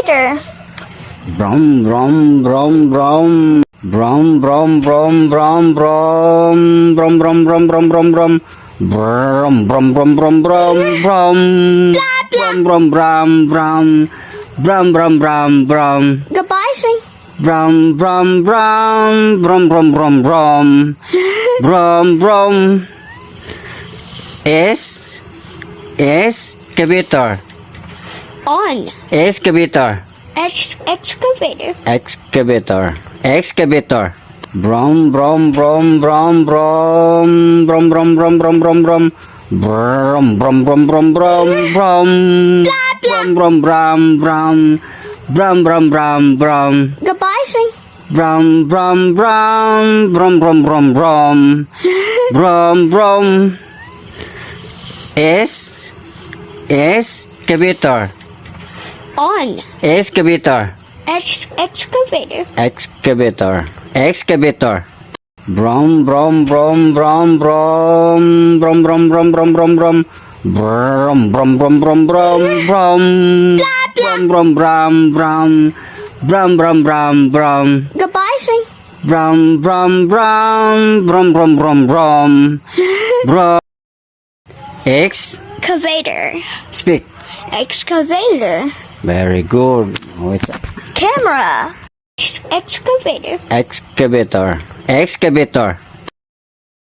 excavator. Brum brum brum brum. Brum brum brum brum brum. Brum brum brum brum brum brum. Brum brum brum brum brum brum. Brum brum brum brum. Brum brum brum brum. Goodbye, sing. Brum brum brum. Brum brum brum brum. Brum brum. Excavator. On. Excavator. Excavator. Excavator. Excavator. Brum brum brum brum brum. Brum brum brum brum brum brum. Brum brum brum brum brum brum. Brum brum brum brum. Brum brum brum brum. Goodbye, sing. Brum brum brum. Brum brum brum brum. Brum brum. Excavator. On. Excavator. Excavator. Excavator. Excavator. Brum brum brum brum brum. Brum brum brum brum brum brum. Brum brum brum brum brum brum. Brum brum brum brum. Brum brum brum brum. Goodbye, sing. Brum brum brum. Brum brum brum brum. Brum. Excavator. Speak. Excavator. Very good. Wait. Camera. Excavator. Excavator. Excavator.